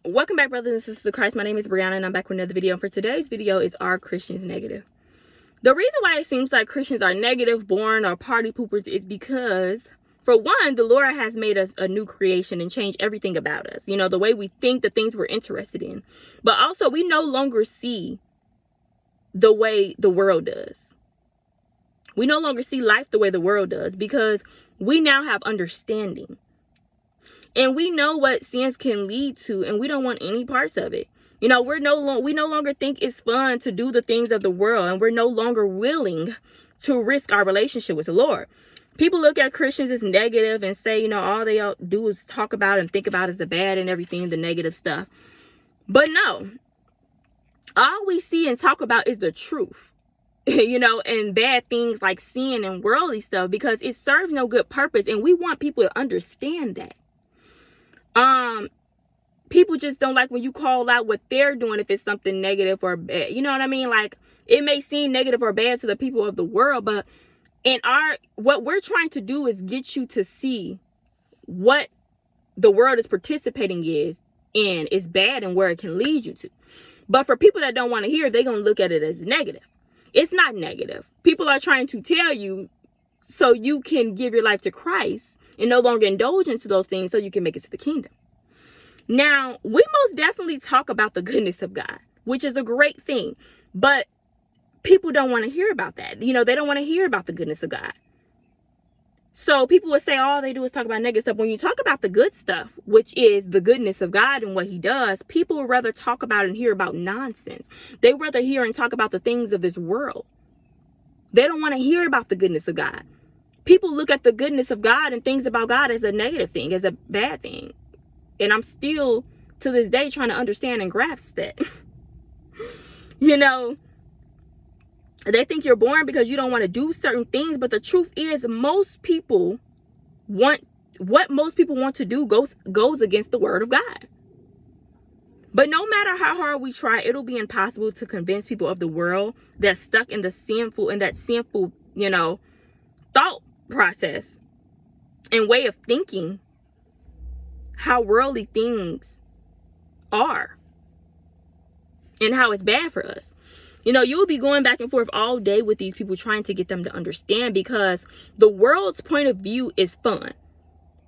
Welcome back, brothers and sisters of Christ. My name is Brianna, and I'm back with another video. And for today's video is, are Christians negative? The reason why it seems like Christians are negative, boring, or party poopers is because, for one, the Lord has made us a new creation and changed everything about us. You know, the way we think, the things we're interested in. But also, we no longer see the way the world does. We no longer see life the way the world does because we now have understanding. And we know what sins can lead to, and we don't want any parts of it. You know, we no longer think it's fun to do the things of the world, and we're no longer willing to risk our relationship with the Lord. People look at Christians as negative and say, you know, all they do is talk about and think about is the bad and everything, the negative stuff. But no, all we see and talk about is the truth. You know, and bad things like sin and worldly stuff, because it serves no good purpose, and we want people to understand that. People just don't like when you call out what they're doing if it's something negative or bad. You know what I mean? Like, it may seem negative or bad to the people of the world, but what we're trying to do is get you to see what the world is participating in is bad and where it can lead you to. But for people that don't want to hear, they're going to look at it as negative. It's not negative. People are trying to tell you so you can give your life to Christ and no longer indulge into those things so you can make it to the kingdom. Now, we most definitely talk about the goodness of God, which is a great thing. But people don't want to hear about that. You know, they don't want to hear about the goodness of God. So people would say all they do is talk about negative stuff. When you talk about the good stuff, which is the goodness of God and what he does, people would rather talk about and hear about nonsense. They would rather hear and talk about the things of this world. They don't want to hear about the goodness of God. People look at the goodness of God and things about God as a negative thing, as a bad thing. And I'm still, to this day, trying to understand and grasp that. You know, they think you're boring because you don't want to do certain things. But the truth is, what most people want to do goes against the word of God. But no matter how hard we try, it'll be impossible to convince people of the world that's stuck in that sinful, you know, thought process and way of thinking how worldly things are and how it's bad for us. You know, you'll be going back and forth all day with these people trying to get them to understand, because the world's point of view is fun.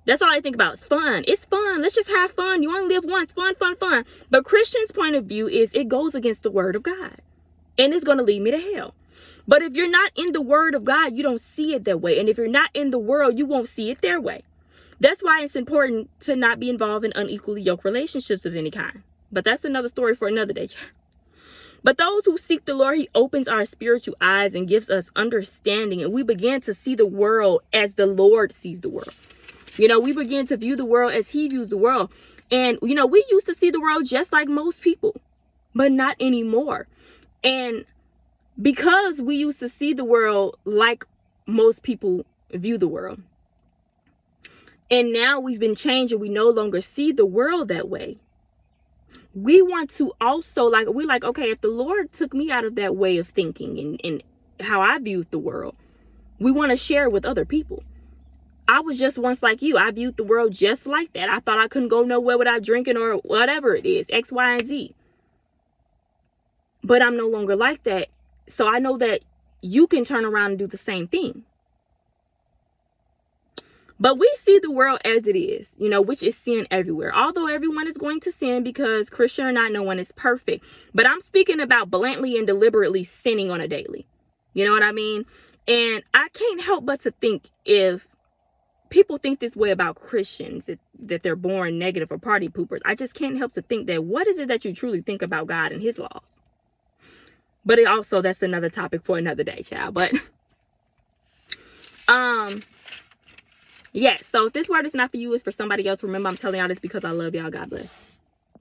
That's all I think about. It's fun. It's fun. Let's just have fun. You only live once. Fun, fun, fun. But Christian's point of view is it goes against the word of God, and it's going to lead me to hell. But if you're not in the word of God, you don't see it that way. And if you're not in the world, you won't see it their way. That's why it's important to not be involved in unequally yoked relationships of any kind. But that's another story for another day. But those who seek the Lord, he opens our spiritual eyes and gives us understanding. And we begin to see the world as the Lord sees the world. You know, we begin to view the world as he views the world. And, you know, we used to see the world just like most people, but not anymore. And because we used to see the world like most people view the world, and now we've been changed and we no longer see the world that way, we want to also, okay, if the Lord took me out of that way of thinking and how I viewed the world, we want to share it with other people. I was just once like you. I viewed the world just like that. I thought I couldn't go nowhere without drinking or whatever it is, X, Y, and Z. But I'm no longer like that. So I know that you can turn around and do the same thing. But we see the world as it is, you know, which is sin everywhere. Although everyone is going to sin, because Christian or not, no one is perfect. But I'm speaking about blatantly and deliberately sinning on a daily. You know what I mean? And I can't help but to think, if people think this way about Christians, that they're born negative or party poopers, I just can't help to think that what is it that you truly think about God and his laws? But that's another topic for another day, child. But yes, so if this word is not for you, it's for somebody else. Remember, I'm telling y'all this because I love y'all. God bless.